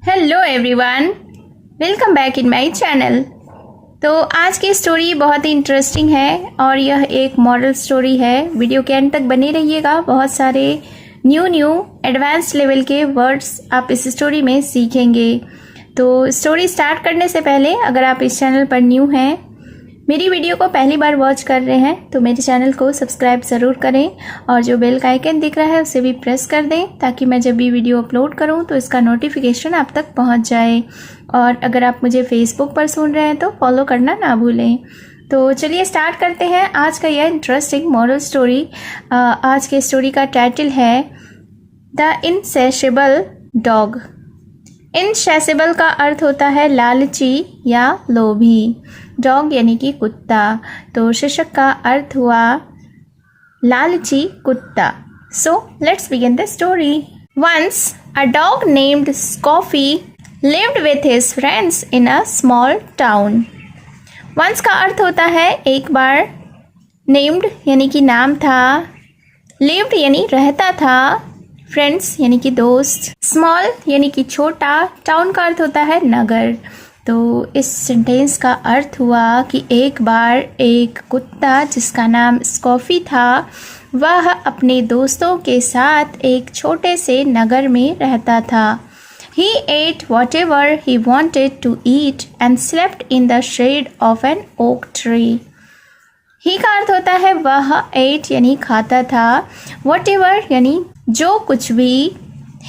Hello everyone, welcome back in my channel. तो आज की स्टोरी बहुत ही इंटरेस्टिंग है और यह एक मॉरल स्टोरी है। वीडियो के एंड तक बने रहिएगा। बहुत सारे न्यू एडवांस लेवल के वर्ड्स आप इस स्टोरी में सीखेंगे। तो स्टोरी स्टार्ट करने से पहले अगर आप इस चैनल पर न्यू हैं, मेरी वीडियो को पहली बार वॉच कर रहे हैं तो मेरे चैनल को सब्सक्राइब ज़रूर करें और जो बेल का आइकन दिख रहा है उसे भी प्रेस कर दें ताकि मैं जब भी वीडियो अपलोड करूं तो इसका नोटिफिकेशन आप तक पहुंच जाए। और अगर आप मुझे फेसबुक पर सुन रहे हैं तो फॉलो करना ना भूलें। तो चलिए स्टार्ट करते हैं आज का यह इंटरेस्टिंग मॉरल स्टोरी। आज के स्टोरी का टाइटल है द इनसैशिएबल डॉग। इनसैशिएबल का अर्थ होता है लालची या लोभी। डॉग यानी कि कुत्ता, तो शीर्षक का अर्थ हुआ लालची कुत्ता। So let's begin the story. Once a dog named Scoffy lived with his friends in a small town. Once का अर्थ होता है एक बार, नेम्ड यानी कि नाम था, लिव्ड यानी रहता था, फ्रेंड्स यानी कि दोस्त, स्मॉल यानी कि छोटा, टाउन का अर्थ होता है नगर। तो इस सेंटेंस का अर्थ हुआ कि एक बार एक कुत्ता जिसका नाम स्कॉफी था, वह अपने दोस्तों के साथ एक छोटे से नगर में रहता था। He ate whatever he wanted to eat and slept in the shade of an oak tree. ही का अर्थ होता है वह, ate यानी खाता था, whatever यानी जो कुछ भी,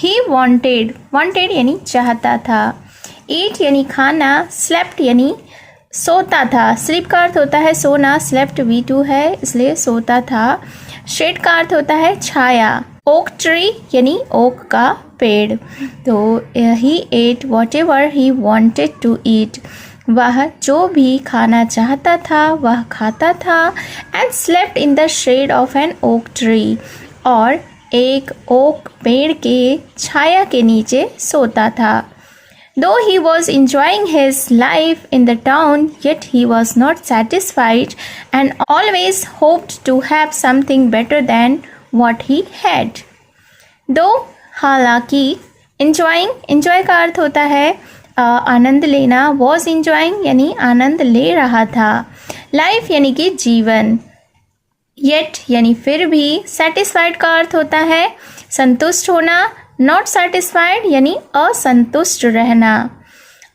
he wanted यानी चाहता था, eat यानी खाना, slept यानी सोता था। sleep का अर्थ होता है सोना, slept V2 है इसलिए सोता था। shade का अर्थ होता है छाया, oak tree यानी ओक का पेड़। तो he ate whatever he wanted to eat, वह जो भी खाना चाहता था वह खाता था, and slept in the shade of an oak tree, और एक ओक पेड़ के छाया के नीचे सोता था। Though he was enjoying his life in the town, yet he was not satisfied and always hoped to have something better than what he had. Though हालांकि, enjoy का अर्थ होता है आनंद लेना, was enjoying यानी आनंद ले रहा था, life यानी कि जीवन, yet यानी फिर भी, satisfied का अर्थ होता है संतुष्ट होना, नॉट सेटिस्फाइड यानी असंतुष्ट रहना,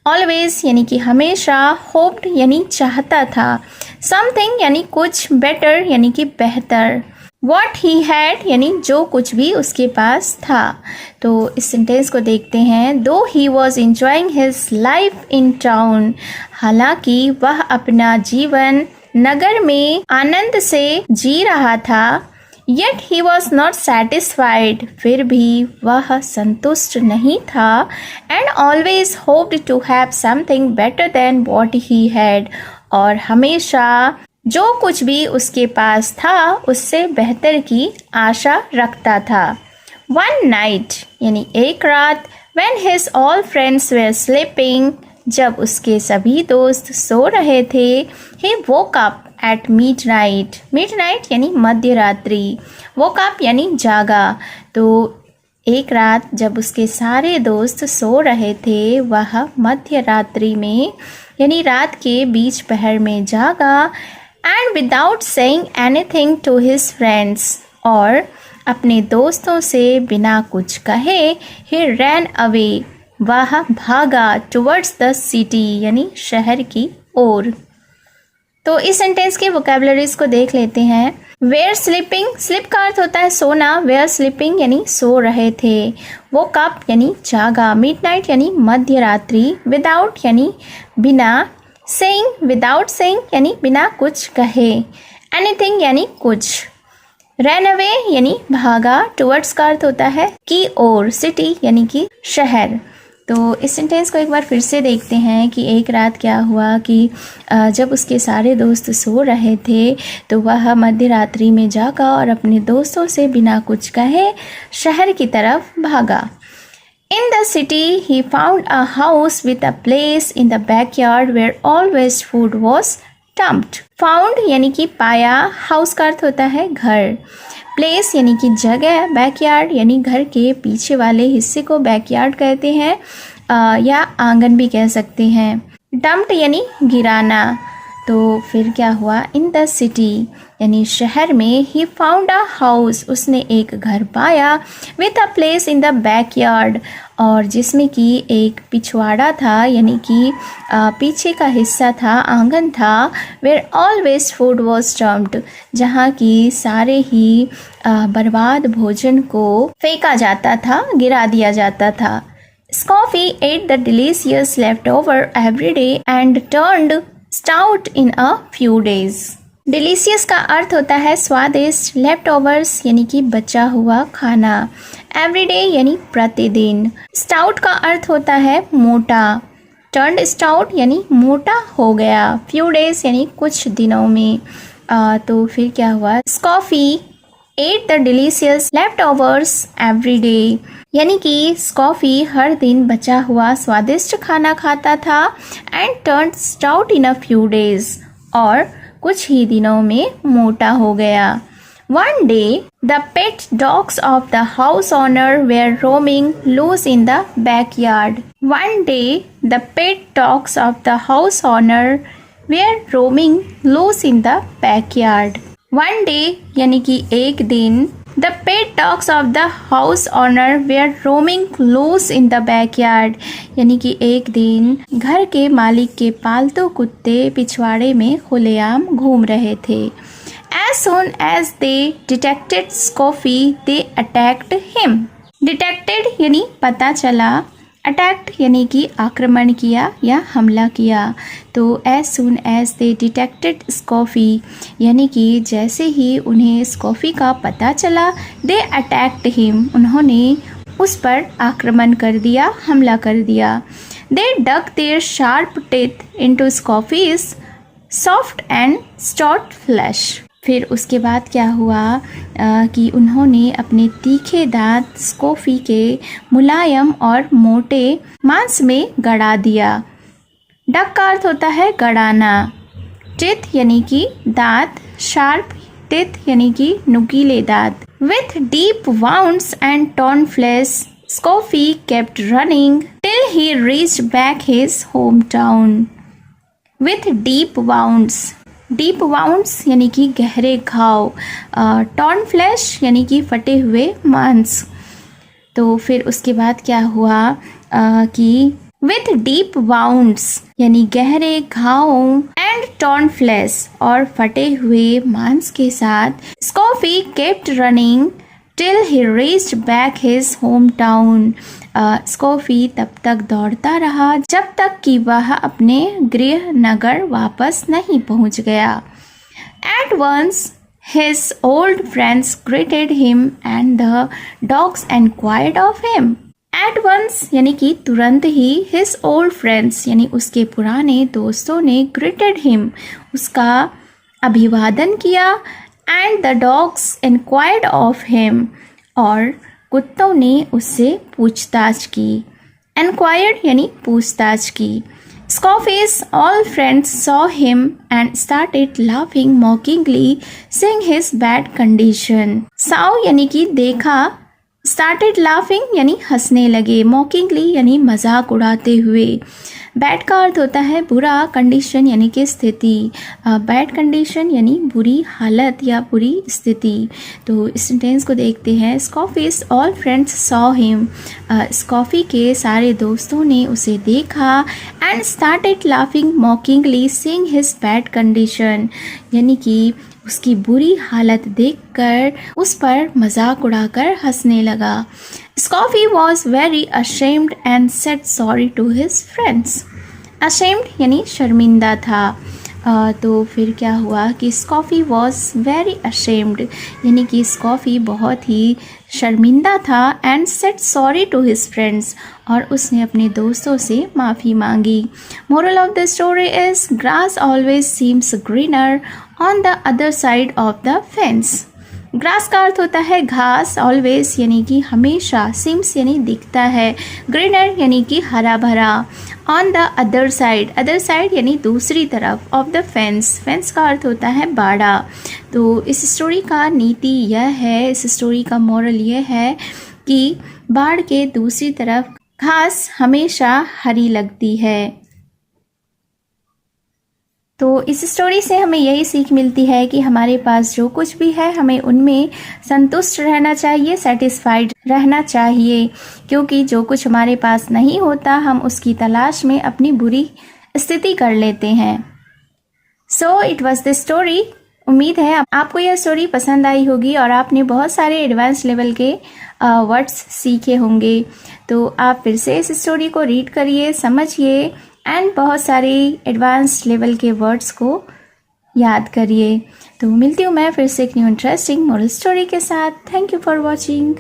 ऑलवेज यानी कि हमेशा, होप्ड यानी चाहता था, समथिंग यानी कुछ, बेटर यानी कि बेहतर, वॉट ही हैड यानी जो कुछ भी उसके पास था। तो इस सेंटेंस को देखते हैं। दो he was enjoying his life in town, हालांकि वह अपना जीवन नगर में आनंद से जी रहा था, Yet he was not satisfied, फिर भी वह संतुष्ट नहीं था, and always hoped to have something better than what he had, और हमेशा जो कुछ भी उसके पास था उससे बेहतर की आशा रखता था। One night यानी एक रात, when his all friends were sleeping, जब उसके सभी दोस्त सो रहे थे, he woke up at midnight यानी मध्य रात्रि, woke up यानी जागा। तो एक रात जब उसके सारे दोस्त सो रहे थे, वह मध्य रात्रि में यानी रात के बीच पहर में जागा, and without saying anything to his friends, और अपने दोस्तों से बिना कुछ कहे, he ran away, वह भागा, towards the city यानी शहर की ओर। तो इस सेंटेंस की वोकैबुलरीज को देख लेते हैं। वेयर स्लीपिंग, स्लीप का अर्थ होता है सोना, वेयर स्लीपिंग यानी सो रहे थे, वो कप यानी जागा, मिडनाइट यानी मध्य रात्रि, विदाउट यानी बिना, सेइंग विदाउट सेइंग यानी बिना कुछ कहे, एनीथिंग यानी कुछ, रन अवे यानी भागा, टुवर्ड्स का अर्थ होता है की ओर, सिटी यानी कि शहर। तो इस सेंटेंस को एक बार फिर से देखते हैं कि एक रात क्या हुआ कि जब उसके सारे दोस्त सो रहे थे तो वह मध्य रात्रि में जागा और अपने दोस्तों से बिना कुछ कहे शहर की तरफ भागा। In the city, he found a house with a place in the backyard where all waste food was dumped. Found यानी कि पाया, house का अर्थ होता है घर, प्लेस यानी कि जगह, बैकयार्ड यानी घर के पीछे वाले हिस्से को बैकयार्ड कहते हैं, या आंगन भी कह सकते हैं। डम्प्ड यानी गिराना। तो फिर क्या हुआ, इन द सिटी यानी शहर में, ही फाउंड अ हाउस, उसने एक घर पाया, with a place in the backyard, और जिसमें कि एक पिछवाड़ा था यानी कि पीछे का हिस्सा था, आंगन था, where all waste food was dumped, जहाँ की सारे ही बर्बाद भोजन को फेंका जाता था, गिरा दिया जाता था। Scoffy ate the delicious leftover every day and turned stout in a few days. Delicious का अर्थ होता है स्वादिष्ट, leftovers यानी कि बचा हुआ खाना, everyday यानी प्रतिदिन, stout का अर्थ होता है मोटा, turned stout यानी मोटा हो गया, few days यानी कुछ दिनों में। तो फिर क्या हुआ, Scoffy ate the delicious leftovers every day, यानी कि स्कॉफी हर दिन बचा हुआ स्वादिष्ट खाना खाता था, and turn stout in a few days, और कुछ ही दिनों में मोटा हो गया। One day the pet dogs of the house owner were roaming loose in the backyard. One day the pet dogs of the house owner were roaming loose in the backyard. One day यानी कि एक दिन, The pet dogs of the house owner were roaming loose in the backyard, यानी कि एक दिन घर के मालिक के पालतू कुत्ते पिछवाड़े में खुलेआम घूम रहे थे। As soon as they detected Scoffy, they attacked him. Detected यानी पता चला, अटैक्ट यानी कि आक्रमण किया या हमला किया। तो as soon as they detected Scoffy यानी कि जैसे ही उन्हें स्कॉफी का पता चला, दे अटैक्ड हिम, उन्होंने उस पर आक्रमण कर दिया, हमला कर दिया। They dug their sharp teeth into Scoffy's soft and stout flesh. फिर उसके बाद क्या हुआ कि उन्होंने अपने तीखे दांत स्कॉफी के मुलायम और मोटे मांस में गड़ा दिया। डक का अर्थ होता है गड़ाना, टिथ यानी कि दांत, शार्प टिथ यानी कि नुकीले दांत। With deep wounds and torn flesh Scoffy kept running till he reached back his home town. With deep wounds, deep wounds यानी कि गहरे घाव, टॉर्न फ्लैश यानी कि फटे हुए मांस। तो फिर उसके बाद क्या हुआ कि विथ डीप वाउंड्स यानी गहरे घावों, एंड टॉर्न फ्लैश और फटे हुए मांस के साथ, Scoffy kept running till he reached back his home town. Scoffy तब तक दौड़ता रहा जब तक कि वह अपने गृह नगर वापस नहीं पहुंच गया। At once his old friends greeted him and the dogs enquired of him. At once यानी कि तुरंत ही, his old friends यानी उसके पुराने दोस्तों ने greeted him उसका अभिवादन किया, and the dogs enquired of him और कुत्तों ने उससे पूछताछ की। Enquired यानी पूछताछ की। Scoffy's all friends saw him and started laughing mockingly, seeing his bad condition. Saw यानी कि देखा, started laughing यानी हंसने लगे, mockingly यानी मजाक उड़ाते हुए। बैड का अर्थ होता है बुरा, कंडीशन यानी कि स्थिति, बैड कंडीशन यानी बुरी हालत या बुरी स्थिति। तो इस सेंटेंस को देखते हैं। स्कॉफीज ऑल फ्रेंड्स सॉ हिम, स्कॉफी के सारे दोस्तों ने उसे देखा, and started laughing mockingly seeing his bad condition यानी कि उसकी बुरी हालत देखकर उस पर मजाक उड़ाकर हंसने लगा। Scoffy was very ashamed and said sorry to his friends. Ashamed यानी शर्मिंदा था। तो फिर क्या हुआ कि Scoffy was very ashamed यानी कि Scoffy बहुत ही शर्मिंदा था, and said sorry to his friends और उसने अपने दोस्तों से माफ़ी मांगी। Moral of the story is grass always seems greener on the other side of the fence. Grass का अर्थ होता है घास, ऑलवेज यानी कि हमेशा, सिम्स यानी दिखता है, ग्रीनर यानी कि हरा भरा, on the other side, other side यानी दूसरी तरफ, ऑफ द फेंस, फेंस का अर्थ होता है बाड़ा। तो इस स्टोरी का नीति यह है, इस स्टोरी का मॉरल यह है कि बाड़ के दूसरी तरफ घास हमेशा हरी लगती है। तो इस स्टोरी से हमें यही सीख मिलती है कि हमारे पास जो कुछ भी है हमें उनमें संतुष्ट रहना चाहिए, सेटिस्फाइड रहना चाहिए, क्योंकि जो कुछ हमारे पास नहीं होता हम उसकी तलाश में अपनी बुरी स्थिति कर लेते हैं। So it was the story. उम्मीद है आपको यह स्टोरी पसंद आई होगी और आपने बहुत सारे एडवांस लेवल के वर्ड्स सीखे होंगे। तो आप फिर से इस स्टोरी को रीड करिए, समझिए एंड बहुत सारे एडवांस लेवल के वर्ड्स को याद करिए। तो मिलती हूँ मैं फिर से एक न्यू इंटरेस्टिंग मोरल स्टोरी के साथ। Thank you for watching.